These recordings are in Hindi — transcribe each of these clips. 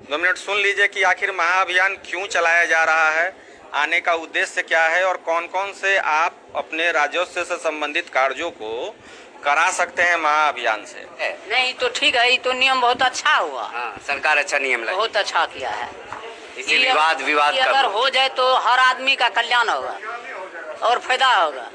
2 मिनट सुन लीजिए कि आखिर महाअभियान क्यों चलाया जा रहा है, आने का उद्देश्य क्या है और कौन कौन से आप अपने राजस्व से संबंधित कार्यों को करा सकते हैं महाअभियान से। नहीं तो ठीक है, ये तो नियम बहुत अच्छा हुआ। हाँ, सरकार अच्छा नियम लाई, बहुत अच्छा किया है। इसी विवाद अगर हो जाए तो हर आदमी का कल्याण होगा और फायदा होगा।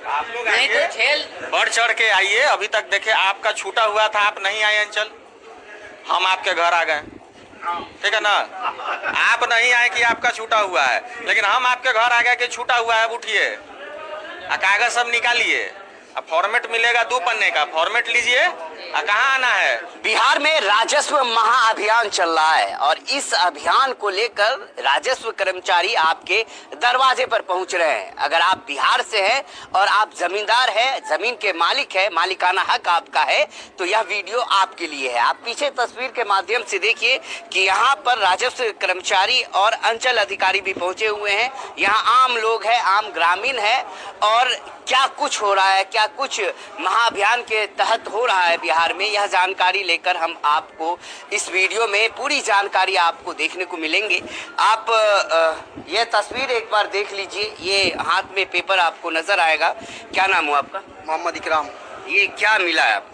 आप लोग नहीं तो झेल बढ़ चढ़ के आइए। अभी तक देखिए आपका छूटा हुआ था, आप नहीं आए अंचल, हम आपके घर आ गए, ठीक है ना। आप नहीं आए कि आपका छूटा हुआ है, लेकिन हम आपके घर आ गए कि छूटा हुआ है। अब उठिए, कागज सब निकालिए, अब फॉर्मेट मिलेगा 2 पन्ने का, फॉर्मेट लीजिए। कहाँ आना है? बिहार में राजस्व महाअभियान चल रहा है और इस अभियान को लेकर राजस्व कर्मचारी आपके दरवाजे पर पहुंच रहे हैं। अगर आप बिहार से हैं और आप जमींदार हैं, जमीन के मालिक है, मालिकाना हक आपका है, तो यह वीडियो आपके लिए है। आप पीछे तस्वीर के माध्यम से देखिए कि यहाँ पर राजस्व कर्मचारी और अंचल अधिकारी भी पहुंचे हुए हैं। यहाँ आम लोग हैं, आम ग्रामीण है, और क्या कुछ हो रहा है, क्या कुछ महाअभियान के तहत हो रहा है बिहार में, यह जानकारी लेकर हम आपको इस वीडियो में पूरी जानकारी आपको देखने को मिलेंगे। आप यह तस्वीर एक बार देख लीजिए, ये हाथ में पेपर आपको नजर आएगा। क्या नाम हुआ आपका? मोहम्मद इकराम। ये क्या मिला है आपको?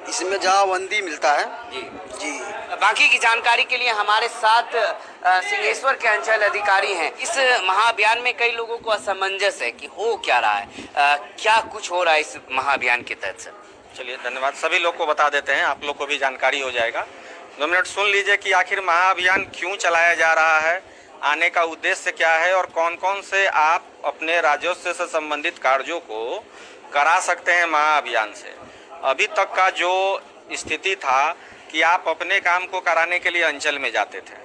इसमें जमाबंदी मिलता है जी जी। बाकी की जानकारी के लिए हमारे साथ सिंहेश्वर के अंचल अधिकारी हैं। इस महाअभियान में कई लोगों को असमंजस है कि हो क्या रहा है, क्या कुछ हो रहा है इस महाअभियान के तहत। सर चलिए, धन्यवाद। सभी लोग को बता देते हैं, आप लोग को भी जानकारी हो जाएगा। 2 मिनट सुन लीजिए कि आखिर महाअभियान क्यों चलाया जा रहा है, आने का उद्देश्य क्या है और कौन कौन से आप अपने राजस्व से संबंधित कार्यों को करा सकते हैं महाअभियान से। अभी तक का जो स्थिति था कि आप अपने काम को कराने के लिए अंचल में जाते थे,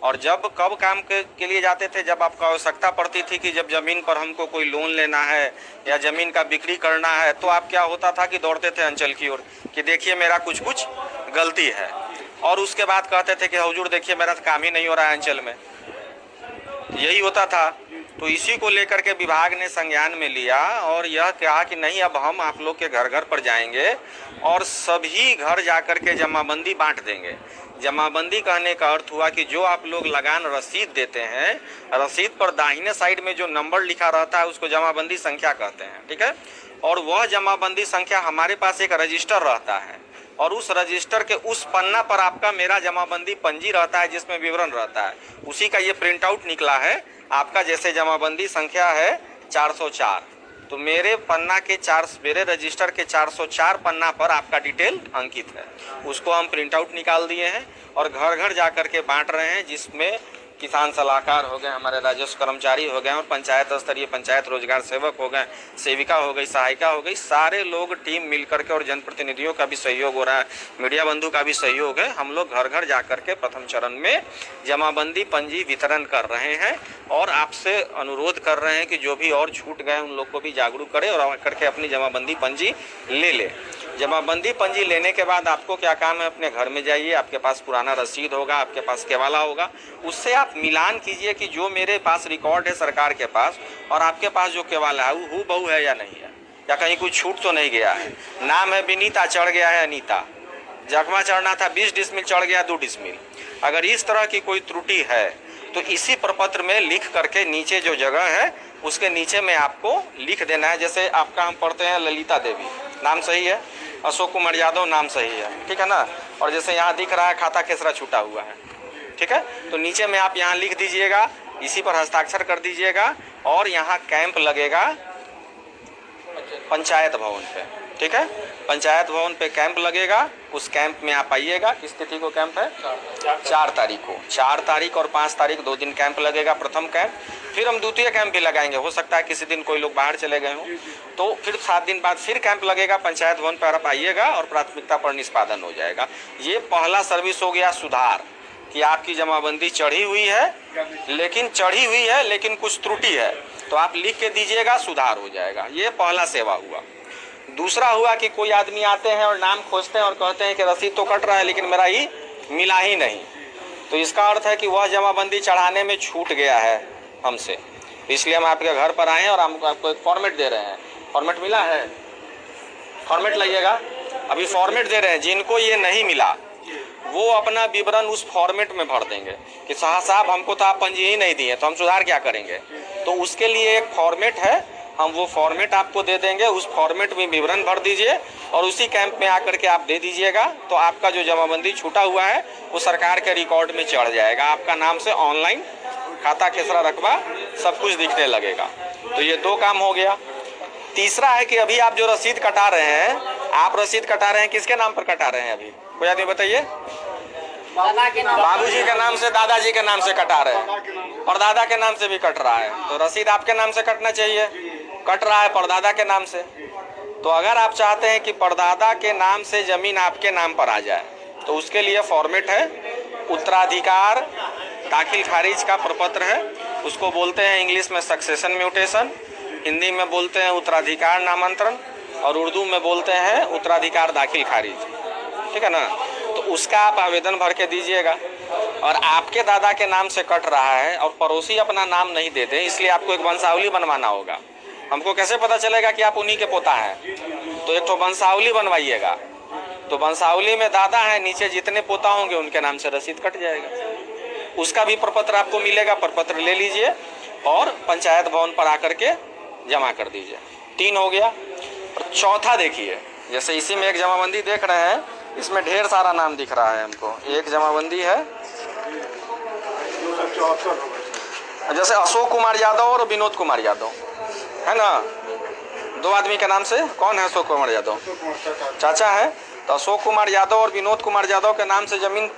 और जब कब काम के लिए जाते थे, जब आपको आवश्यकता पड़ती थी कि जब ज़मीन पर हमको कोई लोन लेना है या ज़मीन का बिक्री करना है, तो आप क्या होता था कि दौड़ते थे अंचल की ओर कि देखिए मेरा कुछ गलती है, और उसके बाद कहते थे कि हुजूर देखिए मेरा काम ही नहीं हो रहा है अंचल में। यही होता था। तो इसी को लेकर के विभाग ने संज्ञान में लिया और यह कहा कि नहीं, अब हम आप लोग के घर घर पर जाएंगे और सभी घर जाकर के जमाबंदी बांट देंगे। जमाबंदी कहने का अर्थ हुआ कि जो आप लोग लगान रसीद देते हैं, रसीद पर दाहिने साइड में जो नंबर लिखा रहता है उसको जमाबंदी संख्या कहते हैं, ठीक है। और वह जमाबंदी संख्या हमारे पास एक रजिस्टर रहता है, और उस रजिस्टर के उस पन्ना पर आपका मेरा जमाबंदी पंजी रहता है जिसमें विवरण रहता है। उसी का ये प्रिंट आउट निकला है। आपका जैसे जमाबंदी संख्या है 404, तो मेरे मेरे रजिस्टर के 404 पन्ना पर आपका डिटेल अंकित है। उसको हम प्रिंट आउट निकाल दिए हैं और घर घर जा कर के बांट रहे हैं, जिसमें किसान सलाहकार हो गए, हमारे राजस्व कर्मचारी हो गए, और पंचायत स्तरीय पंचायत रोजगार सेवक हो गए, सेविका हो गई, सहायिका हो गई, सारे लोग टीम मिल करके, और जनप्रतिनिधियों का भी सहयोग हो रहा है, मीडिया बंधु का भी सहयोग है। हम लोग घर घर जा करके प्रथम चरण में जमाबंदी पंजी वितरण कर रहे हैं और आपसे अनुरोध कर रहे हैं कि जो भी और छूट गए उन लोग को भी जागरूक करें और आकर के अपनी जमाबंदी पंजी ले ले। जमाबंदी पंजी लेने के बाद आपको क्या काम है, अपने घर में जाइए, आपके पास पुराना रसीद होगा, आपके पास केवाला होगा, उससे आप मिलान कीजिए कि जो मेरे पास रिकॉर्ड है सरकार के पास और आपके पास जो केवाला है वो हूबहू है या नहीं है, या कहीं कोई छूट तो नहीं गया है। नाम है विनीता, चढ़ गया है अनीता, जख्मा चढ़ना था 20 डिसमिल, चढ़ गया 2 डिसमिल। अगर इस तरह की कोई त्रुटि है तो इसी प्रपत्र में लिख करके नीचे जो जगह है उसके नीचे में आपको लिख देना है। जैसे आपका हम पढ़ते हैं ललिता देवी, नाम सही है, अशोक कुमार यादव नाम सही है, ठीक है ना। और जैसे यहाँ दिख रहा है खाता केसरा छूटा हुआ है, ठीक है, तो नीचे में आप यहाँ लिख दीजिएगा, इसी पर हस्ताक्षर कर दीजिएगा, और यहाँ कैंप लगेगा पंचायत भवन पे, ठीक है। पंचायत भवन पे कैंप लगेगा, उस कैंप में आप आइएगा। किस तिथि को कैंप है? 4 तारीख को। 4 तारीख और 5 तारीख 2 दिन कैंप लगेगा, प्रथम कैंप। फिर हम द्वितीय कैंप भी लगाएंगे, हो सकता है किसी दिन कोई लोग बाहर चले गए हों, तो फिर 7 दिन बाद फिर कैंप लगेगा पंचायत भवन पर। आप आइएगा और प्राथमिकता पर निष्पादन हो जाएगा। ये पहला सर्विस हो गया सुधार, कि आपकी जमाबंदी चढ़ी हुई है लेकिन कुछ त्रुटि है, तो आप लिख के दीजिएगा, सुधार हो जाएगा। ये पहला सेवा हुआ। दूसरा हुआ कि कोई आदमी आते हैं और नाम खोजते हैं और कहते हैं कि रसीद तो कट रहा है लेकिन मेरा ही मिला ही नहीं, तो इसका अर्थ है कि वह जमाबंदी चढ़ाने में छूट गया है हमसे, इसलिए हम आपके घर पर आए हैं और हम आपको एक फॉर्मेट दे रहे हैं। फॉर्मेट मिला है? फॉर्मेट लाइएगा, अभी फॉर्मेट दे रहे हैं। जिनको ये नहीं मिला, वो अपना विवरण उस फॉर्मेट में भर देंगे कि साहब हमको तो आप पंजी ही नहीं दिए तो हम सुधार क्या करेंगे। तो उसके लिए एक फॉर्मेट है, हम वो फॉर्मेट आपको दे देंगे, उस फॉर्मेट में विवरण भर दीजिए और उसी कैंप में आकर के आप दे दीजिएगा। तो आपका जो जमाबंदी छूटा हुआ है वो सरकार के रिकॉर्ड में चढ़ जाएगा, आपका नाम से ऑनलाइन खाता खेसरा रकबा सब कुछ दिखने लगेगा। तो ये 2 काम हो गया। तीसरा है कि अभी आप जो रसीद कटा रहे हैं, आप रसीद कटा रहे हैं किसके नाम पर कटा रहे हैं? अभी कोई आदमी बताइए। बाबूजी के नाम से, दादाजी के नाम से कटा रहे हैं और दादा के नाम से भी कट रहा है। तो रसीद आपके नाम से कटना चाहिए, कट रहा है परदादा के नाम से। तो अगर आप चाहते हैं कि परदादा के नाम से जमीन आपके नाम पर आ जाए तो उसके लिए फॉर्मेट है, उत्तराधिकार दाखिल खारिज का प्रपत्र है, उसको बोलते हैं इंग्लिश में सक्सेशन म्यूटेशन, हिंदी में बोलते हैं उत्तराधिकार नामांतरण और उर्दू में बोलते हैं उत्तराधिकार दाखिल खारिज, ठीक है ना। तो उसका आप आवेदन भर के दीजिएगा। और आपके दादा के नाम से कट रहा है और पड़ोसी अपना नाम नहीं देते, इसलिए आपको एक वंशावली बनवाना होगा। हमको कैसे पता चलेगा कि आप उन्हीं के पोता हैं? तो एक तो वंशावली बनवाइएगा। तो वंशावली में दादा है, नीचे जितने पोता होंगे उनके नाम से रसीद कट जाएगा। उसका भी प्रपत्र आपको मिलेगा, प्रपत्र ले लीजिए और पंचायत भवन पर आकर के जमा कर दीजिए। 3 हो गया। और चौथा देखिए, जैसे इसी में एक जमाबंदी देख रहे हैं, इसमें ढेर सारा नाम दिख रहा है हमको। एक जमाबंदी है जैसे अशोक कुमार यादव और विनोद कुमार यादव, है ना, 2 आदमी के नाम से। कौन है अशोक कुमार यादव? चाचा है। तो अशोक कुमार यादव और विनोद कुमार यादव के नाम से जमीन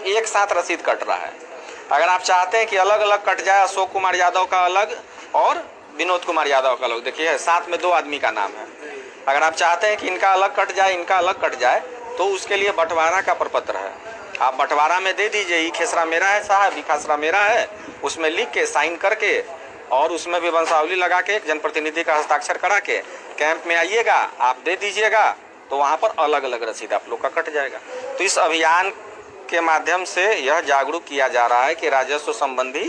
एक साथ रसीद कट रहा है। अगर आप चाहते हैं कि अलग अलग कट जाए, अशोक कुमार यादव का अलग और विनोद कुमार यादव का अलग, देखिए साथ में 2 आदमी का नाम है। अगर आप चाहते हैं कि इनका अलग कट जाए, इनका अलग कट जाए, तो उसके लिए बंटवारा का प्रपत्र है। आप बंटवारा में दे दीजिए, ये खेसरा मेरा है साहब, ये खासरा मेरा है, उसमें लिख के साइन करके और उसमें भी वंशावली लगा के जनप्रतिनिधि का हस्ताक्षर करा के कैंप में आइएगा, आप दे दीजिएगा। तो वहाँ पर अलग अलग रसीद आप लोग का कट जाएगा। तो इस अभियान के माध्यम से यह जागरूक किया जा रहा है कि राजस्व संबंधी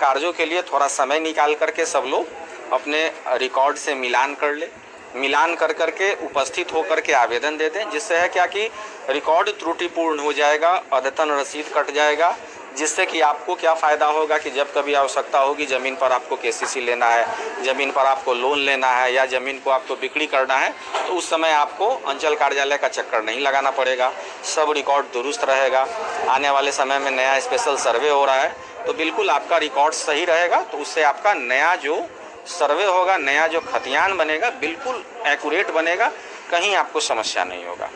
कार्यों के लिए थोड़ा समय निकाल करके सब लोग अपने रिकॉर्ड से मिलान कर ले, मिलान कर करके उपस्थित होकर के आवेदन दे दें, जिससे है क्या कि रिकॉर्ड त्रुटिपूर्ण हो जाएगा, अद्यतन रसीद कट जाएगा, जिससे कि आपको क्या फ़ायदा होगा कि जब कभी आवश्यकता होगी, ज़मीन पर आपको केसीसी लेना है, ज़मीन पर आपको लोन लेना है या ज़मीन को आपको बिक्री करना है, तो उस समय आपको अंचल कार्यालय का चक्कर नहीं लगाना पड़ेगा, सब रिकॉर्ड दुरुस्त रहेगा। आने वाले समय में नया स्पेशल सर्वे हो रहा है, तो बिल्कुल आपका रिकॉर्ड सही रहेगा। तो उससे आपका नया जो सर्वे होगा, नया जो खतियान बनेगा, बिल्कुल एक्यूरेट बनेगा, कहीं आपको समस्या नहीं होगा।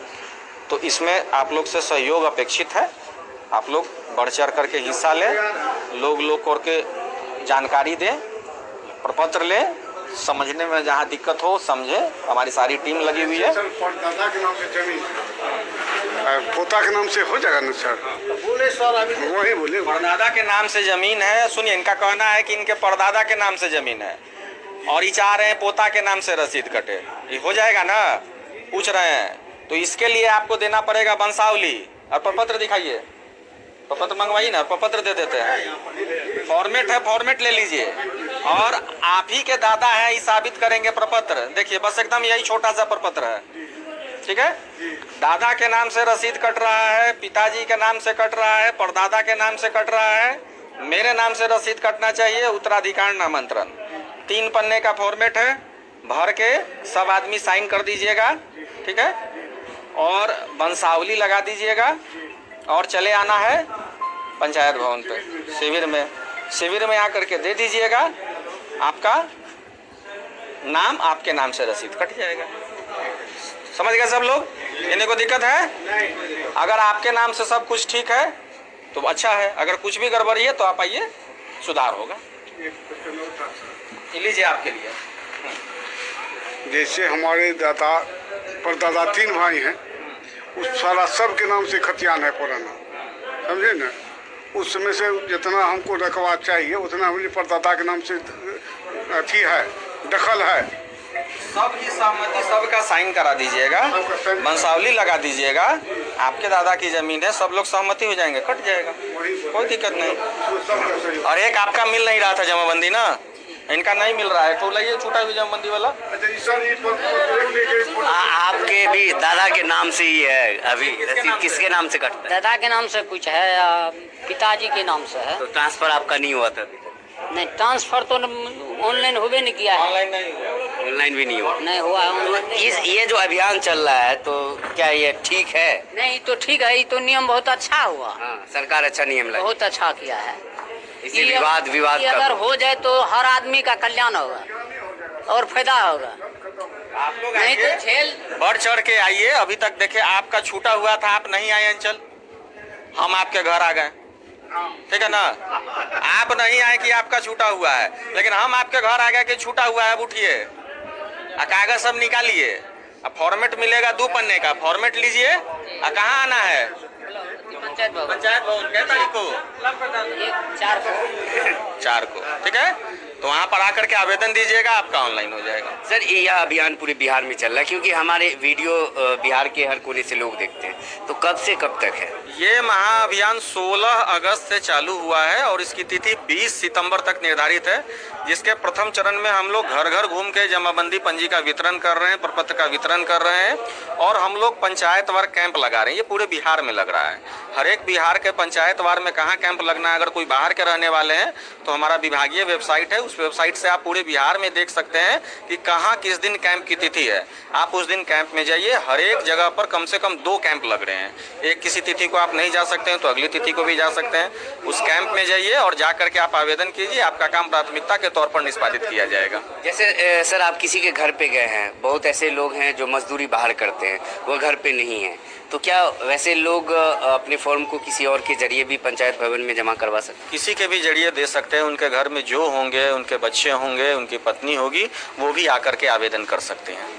तो इसमें आप लोग से सहयोग अपेक्षित है। आप लोग बढ़ चढ़ करके हिस्सा लें, लोग करके जानकारी दें, प्रपत्र लें, समझने में जहाँ दिक्कत हो समझे, हमारी सारी टीम लगी हुई है। दादा के नाम से जमीन पोता के नाम से हो जाएगा ना सर? बोले सर, अभी वही बोले परदादा के नाम से जमीन है। सुनिए, इनका कहना है कि इनके परदादा के नाम से जमीन है और ये चाह रहे हैं पोता के नाम से रसीद कटे। ये हो जाएगा ना? पूछ रहे हैं। तो इसके लिए आपको देना पड़ेगा वंशावली और प्रपत्र दिखाइए, प्रपत्र मंगवाइए ना, प्रपत्र दे देते हैं। फॉर्मेट है, फॉर्मेट ले लीजिए और आप ही के दादा हैं, ये साबित करेंगे प्रपत्र। देखिए बस एकदम यही छोटा सा प्रपत्र है, ठीक है। दादा के नाम से रसीद कट रहा है, पिताजी के नाम से कट रहा है, परदादा के नाम से कट रहा है, मेरे नाम से रसीद कटना चाहिए, उत्तराधिकार नामांतरण। 3 पन्ने का फॉर्मेट है, भर के सब आदमी साइन कर दीजिएगा, ठीक है। और वंशावली लगा दीजिएगा और चले आना है पंचायत भवन पे शिविर में आकर के दे दीजिएगा। आपका नाम आपके नाम से रसीद कट जाएगा। समझ गए सब लोग? इन्हें को दिक्कत है? अगर आपके नाम से सब कुछ ठीक है तो अच्छा है, अगर कुछ भी गड़बड़ी है तो आप आइए, सुधार होगा। लीजिए आपके लिए। जैसे हमारे दादा परदादा 3 भाई हैं, उस सारा सब के नाम से खतियान है पुराना, समझे ना। उस समय से जितना हमको रकबा चाहिए उतना हमारे परदादा के नाम से अथी है, दखल है। सबकी सहमति, सबका साइन करा दीजिएगा, वंशावली लगा दीजिएगा। आपके दादा की जमीन है, सब लोग सहमति हो जाएंगे, कट जाएगा, कोई दिक्कत नहीं। और एक आपका मिल नहीं रहा था जमाबंदी ना, इनका नहीं मिल रहा है, तो लाइए छूटा हुई जमाबंदी वाला। अच्छा सर, ये लेके आपके भी दादा के नाम से ही है अभी, किसके नाम से कटता है? दादा के नाम से कुछ है या पिताजी के नाम से है। तो ट्रांसफर आपका नहीं हुआ था अभी तक? नहीं, ट्रांसफर तो ऑनलाइन होवे नहीं किया है। ऑनलाइन नहीं हुआ। ऑनलाइन भी नहीं हुआ? नहीं हुआ है, ऑनलाइन नहीं हुआ। ये जो अभियान चल रहा है तो क्या ये ठीक है? नहीं तो ठीक है, ये तो नियम बहुत अच्छा हुआ, हाँ, सरकार अच्छा नियम लाई, बहुत अच्छा किया है। इसी ये विवाद ये अगर हो जाए तो हर आदमी का कल्याण होगा और फायदा होगा। आप लोग नहीं आइए, तो झेल बढ़ चढ़ के आइए। अभी तक देखे आपका छूटा हुआ था, आप नहीं आए अंचल, हम आपके घर आ गए, ठीक है ना। आप नहीं आए कि आपका छूटा हुआ है, लेकिन हम आपके घर आ गए कि छूटा हुआ है। अब उठिए, कागज सब निकालिए, अब फॉर्मेट मिलेगा 2 पन्ने का, फॉर्मेट लीजिए। कहाँ आना है? पंचायत भवन, पंचायत भवन। कै तारीख को? 4 को, ठीक है। तो वहाँ पर आकर के आवेदन दीजिएगा, आपका ऑनलाइन हो जाएगा। सर यह अभियान पूरे बिहार में चल रहा है, क्योंकि हमारे वीडियो बिहार के हर कोने से लोग देखते हैं, तो कब से कब तक है ये महाअभियान? 16 अगस्त से चालू हुआ है और इसकी तिथि 20 सितंबर तक निर्धारित है, जिसके प्रथम चरण में हम लोग घर घर घूम के जमाबंदी पंजी का वितरण कर रहे हैं, प्रपत्र का वितरण कर रहे हैं, और हम लोग पंचायतवार कैंप लगा रहे हैं। ये पूरे बिहार में लग रहा है। हर एक बिहार के पंचायतवार में कहाँ कैंप लगना है, अगर कोई बाहर के रहने वाले हैं तो हमारा विभागीय वेबसाइट है, उस वेबसाइट से आप पूरे बिहार में देख सकते हैं कि कहाँ किस दिन कैंप की तिथि है। आप उस दिन कैंप में जाइए। हर एक जगह पर कम से कम 2 कैंप लग रहे हैं। एक किसी तिथि को आप नहीं जा सकते हैं तो अगली तिथि को भी जा सकते हैं। उस कैंप में जाइए और जा करके आप आवेदन कीजिए, आपका काम प्राथमिकता के तौर पर निष्पादित किया जाएगा। जैसे सर आप किसी के घर पे गए हैं, बहुत ऐसे लोग हैं जो मजदूरी बाहर करते हैं, वो घर पे नहीं है, तो क्या वैसे लोग अपने फॉर्म को किसी और के जरिए भी पंचायत भवन में जमा करवा सकते हैं? किसी के भी जरिए दे सकते हैं। उनके घर में जो होंगे, उनके बच्चे होंगे, उनकी पत्नी होगी, वो भी आकर के आवेदन कर सकते हैं।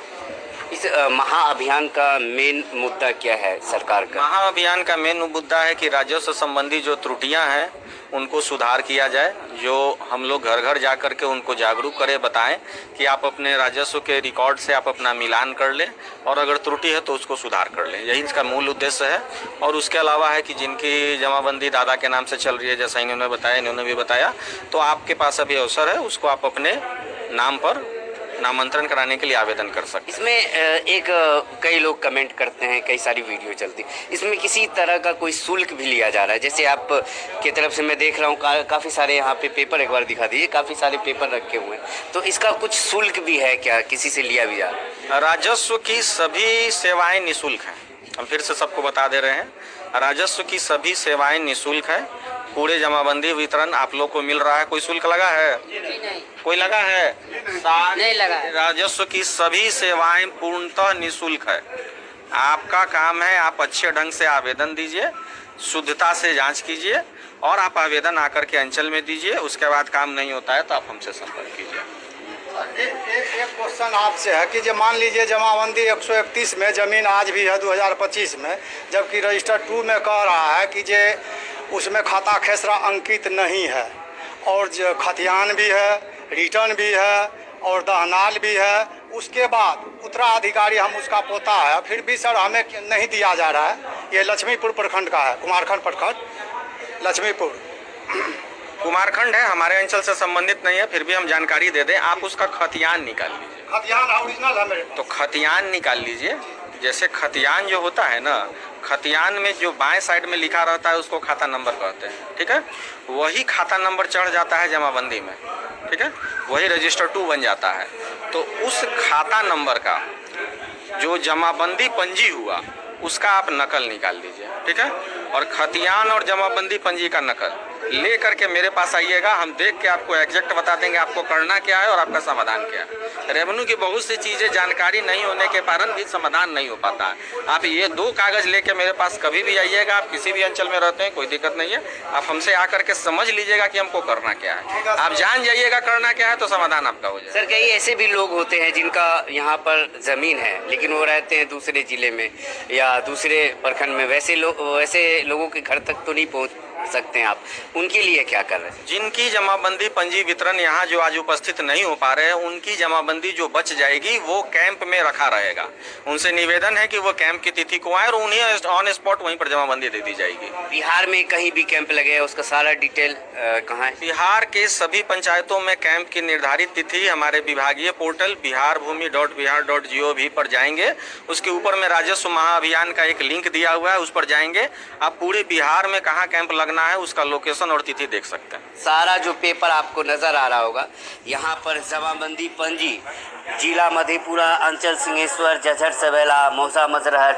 इस महाअभियान का मेन मुद्दा क्या है सरकार का? महाअभियान का मेन मुद्दा है कि राजस्व संबंधी जो त्रुटियां हैं उनको सुधार किया जाए। जो हम लोग घर घर जा कर के उनको जागरूक करें, बताएं कि आप अपने राजस्व के रिकॉर्ड से आप अपना मिलान कर लें और अगर त्रुटि है तो उसको सुधार कर लें। यही इसका मूल उद्देश्य है। और उसके अलावा है कि जिनकी जमाबंदी दादा के नाम से चल रही है, जैसा इन्होंने बताया, इन्होंने भी बताया, तो आपके पास अभी अवसर है, उसको आप अपने नाम पर नामांतरण कराने के लिए आवेदन कर सकते हैं। इसमें कई लोग कमेंट करते हैं, कई सारी वीडियो चलती, इसमें किसी तरह का कोई शुल्क भी लिया जा रहा है? जैसे आप की तरफ से मैं देख रहा हूँ काफ़ी सारे यहाँ पे पेपर, एक बार दिखा दीजिए, काफ़ी सारे पेपर रखे हुए हैं, तो इसका कुछ शुल्क भी है क्या? किसी से लिया भी जा रहा है? राजस्व की सभी सेवाएं निःशुल्क हैं। हम फिर से सबको बता दे रहे हैं, राजस्व की सभी सेवाएं निःशुल्क है। पूरे जमाबंदी वितरण आप लोग को मिल रहा है। कोई शुल्क लगा है? कोई लगा है? नहीं लगा है। राजस्व की सभी सेवाएं पूर्णतः निःशुल्क है। आपका काम है, आप अच्छे ढंग से आवेदन दीजिए, शुद्धता से जांच कीजिए और आप आवेदन आकर के अंचल में दीजिए। उसके बाद काम नहीं होता है तो आप हमसे संपर्क कीजिए। एक क्वेश्चन आपसे है कि जो मान लीजिए जमाबंदी 131 में ज़मीन आज भी है 2025 में, जबकि रजिस्टर 2 में कह रहा है कि जे उसमें खाता खेसरा अंकित नहीं है, और जो खतियान भी है, रिटर्न भी है और दहनाल भी है। उसके बाद उत्तराधिकारी हम उसका पोता है, फिर भी सर हमें नहीं दिया जा रहा है। ये लक्ष्मीपुर प्रखंड का है, कुमारखंड प्रखंड लक्ष्मीपुर कुमारखंड है, हमारे अंचल से संबंधित नहीं है, फिर भी हम जानकारी दे दें। आप उसका खतियान निकाल लीजिए। खतियान ओरिजिनल है मेरे पास। तो खतियान निकाल लीजिए। जैसे खतियान जो होता है ना, खतियान में जो बाएं साइड में लिखा रहता है उसको खाता नंबर कहते हैं, ठीक है। वही खाता नंबर चढ़ जाता है जमाबंदी में, ठीक है, वही रजिस्टर 2 बन जाता है। तो उस खाता नंबर का जो जमाबंदी पंजी हुआ उसका आप नकल निकाल लीजिए, ठीक है। और खतियान और जमाबंदी पंजी का नकल ले करके मेरे पास आइएगा। हम देख के आपको एग्जैक्ट बता देंगे आपको करना क्या है और आपका समाधान क्या है। रेवेन्यू की बहुत सी चीज़ें जानकारी नहीं होने के कारण भी समाधान नहीं हो पाता है। आप ये 2 कागज़ लेके मेरे पास कभी भी आइएगा। आप किसी भी अंचल में रहते हैं, कोई दिक्कत नहीं है। आप हमसे आकर के समझ लीजिएगा कि हमको करना क्या है। आप जान जाइएगा करना क्या है तो समाधान आपका हो जाएगा। सर कई ऐसे भी लोग होते हैं जिनका यहाँ पर ज़मीन है लेकिन वो रहते हैं दूसरे ज़िले में या दूसरे प्रखंड में, वैसे लोगों के घर तक तो नहीं सकते हैं आप, उनके लिए क्या कर रहे हैं? जिनकी जमाबंदी पंजी वितरण यहाँ जो आज उपस्थित नहीं हो पा रहे हैं, उनकी जमाबंदी जो बच जाएगी वो कैंप में रखा रहेगा। उनसे निवेदन है कि वो कैंप की तिथि को आए और उन्हें ऑन स्पॉट वहीं पर जमाबंदी दे दी जाएगी। बिहार में कहीं भी कैंप लगे है उसका सारा डिटेल कहाँ है? बिहार के सभी पंचायतों में कैंप की निर्धारित तिथि हमारे विभागीय पोर्टल biharbhumi.bihar.gov पर जाएंगे। उसके ऊपर में राजस्व महाअभियान का एक लिंक दिया हुआ है, उस पर जाएंगे। आप पूरे बिहार में कहाँ कैंप लगना है उसका लोकेशन और तिथि देख सकते हैं। सारा जो पेपर आपको नजर आ रहा होगा, यहाँ पर जमाबंदी पंजी जिला मधेपुरा, अंचल सिंहेश्वर, जझर सवेला, मौसा मजरहट,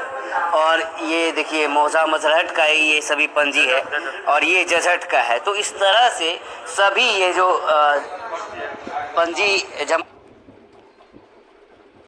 और ये देखिए मौसा मजरहट का ये सभी पंजी है और ये जझट का है। तो इस तरह से सभी ये जो पंजी